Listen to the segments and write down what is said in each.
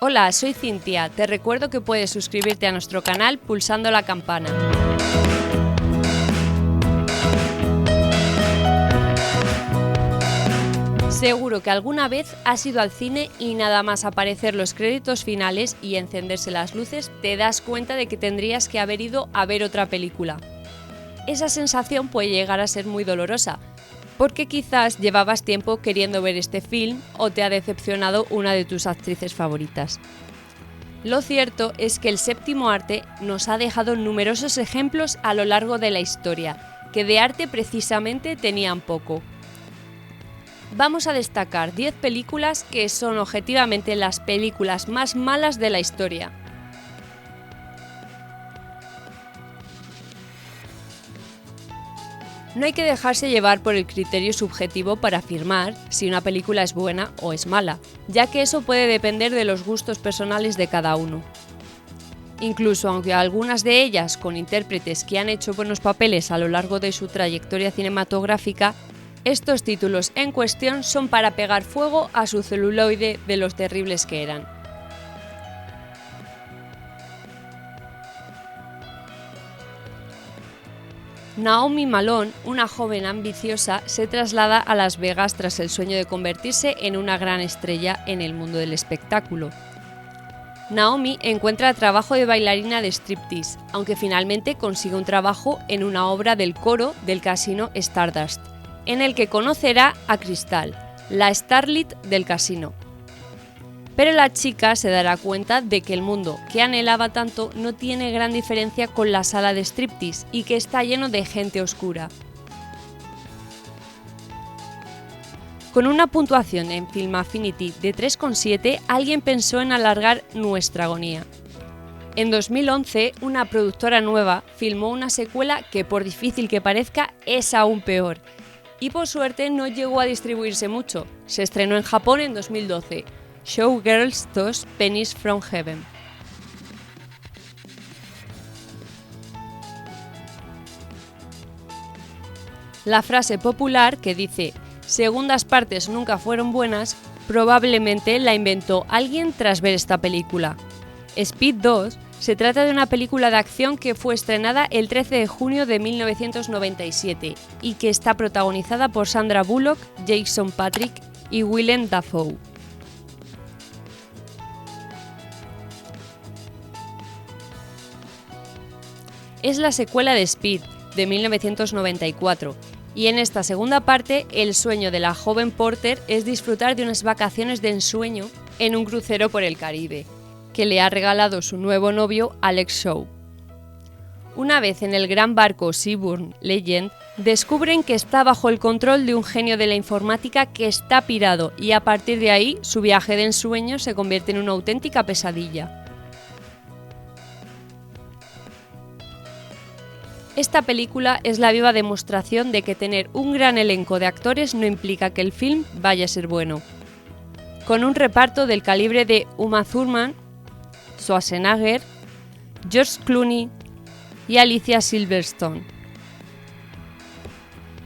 Hola, soy Cintia. Te recuerdo que puedes suscribirte a nuestro canal pulsando la campana. Seguro que alguna vez has ido al cine y nada más aparecer los créditos finales y encenderse las luces, te das cuenta de que tendrías que haber ido a ver otra película. Esa sensación puede llegar a ser muy dolorosa, porque quizás llevabas tiempo queriendo ver este film o te ha decepcionado una de tus actrices favoritas. Lo cierto es que el séptimo arte nos ha dejado numerosos ejemplos a lo largo de la historia, que de arte precisamente tenían poco. Vamos a destacar 10 películas que son objetivamente las películas más malas de la historia. No hay que dejarse llevar por el criterio subjetivo para afirmar si una película es buena o es mala, ya que eso puede depender de los gustos personales de cada uno. Incluso aunque algunas de ellas con intérpretes que han hecho buenos papeles a lo largo de su trayectoria cinematográfica, estos títulos en cuestión son para pegar fuego a su celuloide de los terribles que eran. Naomi Malone, una joven ambiciosa, se traslada a Las Vegas tras el sueño de convertirse en una gran estrella en el mundo del espectáculo. Naomi encuentra trabajo de bailarina de striptease, aunque finalmente consigue un trabajo en una obra del coro del casino Stardust, en el que conocerá a Crystal, la starlet del casino. Pero la chica se dará cuenta de que el mundo que anhelaba tanto no tiene gran diferencia con la sala de striptease y que está lleno de gente oscura. Con una puntuación en Film Affinity de 3,7, alguien pensó en alargar nuestra agonía. En 2011, una productora nueva filmó una secuela que, por difícil que parezca, es aún peor. Y por suerte no llegó a distribuirse mucho. Se estrenó en Japón en 2012. Showgirls 2 Pennies from Heaven. La frase popular que dice «segundas partes nunca fueron buenas» probablemente la inventó alguien tras ver esta película. Speed 2 se trata de una película de acción que fue estrenada el 13 de junio de 1997 y que está protagonizada por Sandra Bullock, Jason Patric y Willem Dafoe. Es la secuela de Speed, de 1994, y en esta segunda parte el sueño de la joven Porter es disfrutar de unas vacaciones de ensueño en un crucero por el Caribe, que le ha regalado su nuevo novio Alex Shaw. Una vez en el gran barco Seabourn Legend, descubren que está bajo el control de un genio de la informática que está pirado y a partir de ahí su viaje de ensueño se convierte en una auténtica pesadilla. Esta película es la viva demostración de que tener un gran elenco de actores no implica que el film vaya a ser bueno. Con un reparto del calibre de Uma Thurman, Schwarzenegger, George Clooney y Alicia Silverstone.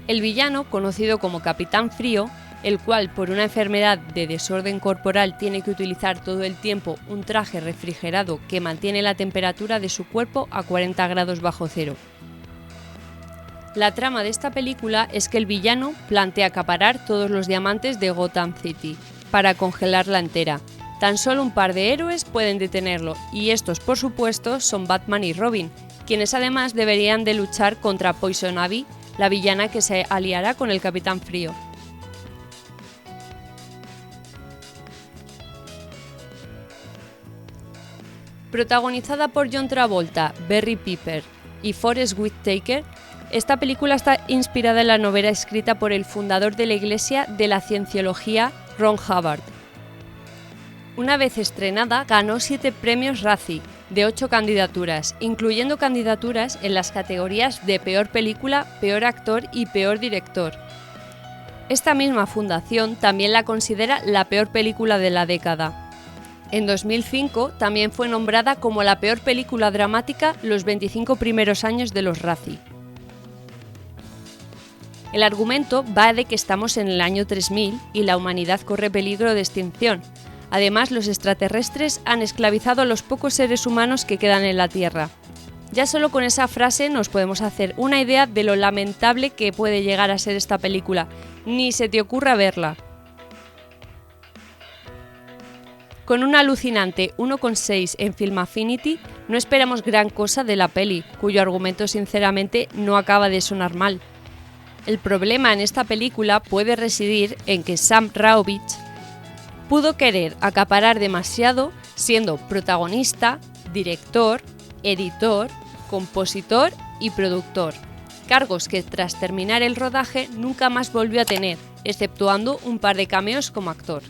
El villano, conocido como Capitán Frío, el cual por una enfermedad de desorden corporal tiene que utilizar todo el tiempo un traje refrigerado que mantiene la temperatura de su cuerpo a 40 grados bajo cero. La trama de esta película es que el villano plantea acaparar todos los diamantes de Gotham City para congelarla entera. Tan solo un par de héroes pueden detenerlo, y estos, por supuesto, son Batman y Robin, quienes además deberían de luchar contra Poison Ivy, la villana que se aliará con el Capitán Frío. Protagonizada por John Travolta, Barry Pepper y Forest Whitaker, esta película está inspirada en la novela escrita por el fundador de la Iglesia de la Cienciología, Ron Hubbard. Una vez estrenada, ganó 7 premios Razzie, de 8 candidaturas, incluyendo candidaturas en las categorías de Peor Película, Peor Actor y Peor Director. Esta misma fundación también la considera la peor película de la década. En 2005 también fue nombrada como la peor película dramática los 25 primeros años de los Razzie. El argumento va de que estamos en el año 3000 y la humanidad corre peligro de extinción, Además, los extraterrestres han esclavizado a los pocos seres humanos que quedan en la Tierra. Ya solo con esa frase nos podemos hacer una idea de lo lamentable que puede llegar a ser esta película. Ni se te ocurra verla. Con un alucinante 1,6 en Film Affinity, no esperamos gran cosa de la peli, cuyo argumento sinceramente no acaba de sonar mal. El problema en esta película puede residir en que Sam Raovich pudo querer acaparar demasiado siendo protagonista, director, editor, compositor y productor, cargos que tras terminar el rodaje nunca más volvió a tener, exceptuando un par de cameos como actor.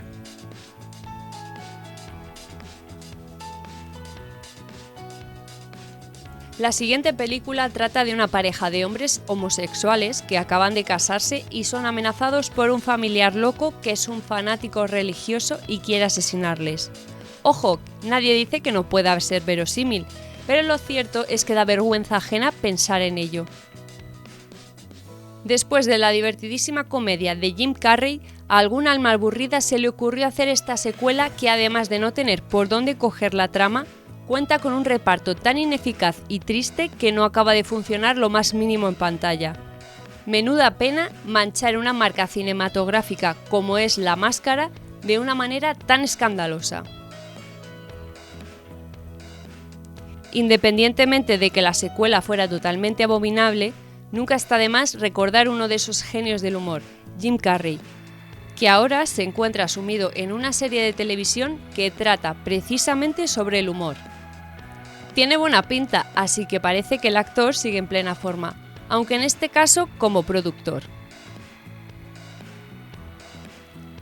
La siguiente película trata de una pareja de hombres homosexuales que acaban de casarse y son amenazados por un familiar loco que es un fanático religioso y quiere asesinarles. Ojo, nadie dice que no pueda ser verosímil, pero lo cierto es que da vergüenza ajena pensar en ello. Después de la divertidísima comedia de Jim Carrey, a algún alma aburrida se le ocurrió hacer esta secuela que, además de no tener por dónde coger la trama, cuenta con un reparto tan ineficaz y triste que no acaba de funcionar lo más mínimo en pantalla. Menuda pena manchar una marca cinematográfica como es La Máscara de una manera tan escandalosa. Independientemente de que la secuela fuera totalmente abominable, nunca está de más recordar uno de esos genios del humor, Jim Carrey, que ahora se encuentra sumido en una serie de televisión que trata precisamente sobre el humor. Tiene buena pinta, así que parece que el actor sigue en plena forma, aunque en este caso como productor.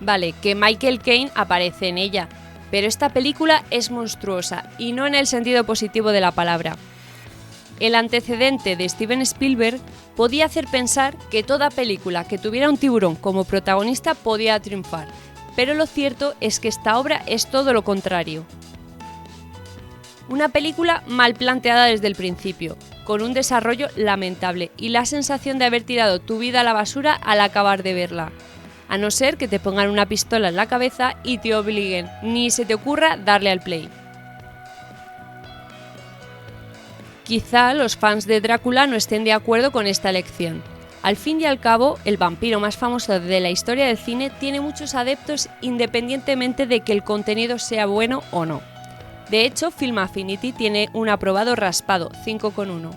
Vale, que Michael Caine aparece en ella, pero esta película es monstruosa y no en el sentido positivo de la palabra. El antecedente de Steven Spielberg podía hacer pensar que toda película que tuviera un tiburón como protagonista podía triunfar, pero lo cierto es que esta obra es todo lo contrario. Una película mal planteada desde el principio, con un desarrollo lamentable y la sensación de haber tirado tu vida a la basura al acabar de verla. A no ser que te pongan una pistola en la cabeza y te obliguen, ni se te ocurra darle al play. Quizá los fans de Drácula no estén de acuerdo con esta elección. Al fin y al cabo, el vampiro más famoso de la historia del cine tiene muchos adeptos independientemente de que el contenido sea bueno o no. De hecho, Film Affinity tiene un aprobado raspado, 5,1.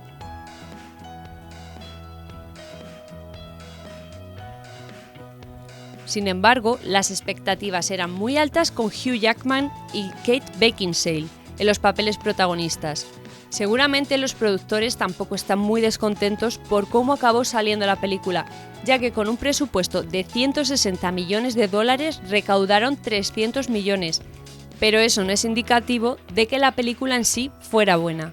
Sin embargo, las expectativas eran muy altas con Hugh Jackman y Kate Beckinsale en los papeles protagonistas. Seguramente los productores tampoco están muy descontentos por cómo acabó saliendo la película, ya que con un presupuesto de $160 millones recaudaron 300 millones, pero eso no es indicativo de que la película en sí fuera buena.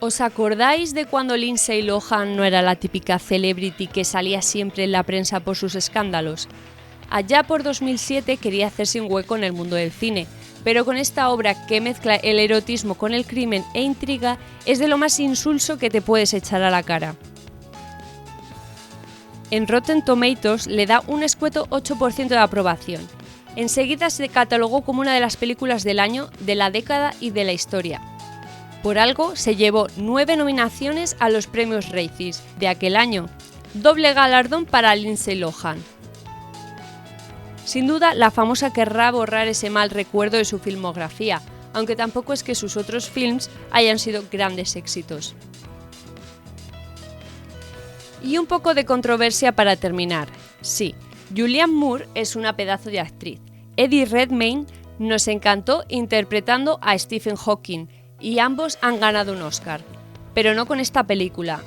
¿Os acordáis de cuando Lindsay Lohan no era la típica celebrity que salía siempre en la prensa por sus escándalos? Allá por 2007 quería hacerse un hueco en el mundo del cine, pero con esta obra que mezcla el erotismo con el crimen e intriga es de lo más insulso que te puedes echar a la cara. En Rotten Tomatoes le da un escueto 8% de aprobación. Enseguida se catalogó como una de las películas del año, de la década y de la historia. Por algo se llevó 9 nominaciones a los premios Razzies de aquel año, doble galardón para Lindsay Lohan. Sin duda, la famosa querrá borrar ese mal recuerdo de su filmografía, aunque tampoco es que sus otros films hayan sido grandes éxitos. Y un poco de controversia para terminar. Sí, Julianne Moore es una pedazo de actriz. Eddie Redmayne nos encantó interpretando a Stephen Hawking y ambos han ganado un Oscar, pero no con esta película.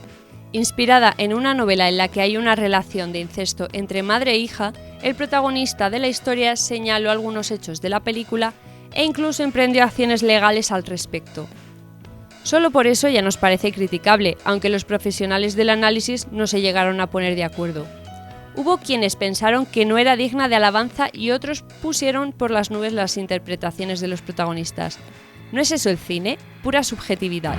Inspirada en una novela en la que hay una relación de incesto entre madre e hija, el protagonista de la historia señaló algunos hechos de la película e incluso emprendió acciones legales al respecto. Solo por eso ya nos parece criticable, aunque los profesionales del análisis no se llegaron a poner de acuerdo. Hubo quienes pensaron que no era digna de alabanza y otros pusieron por las nubes las interpretaciones de los protagonistas. ¿No es eso el cine? Pura subjetividad.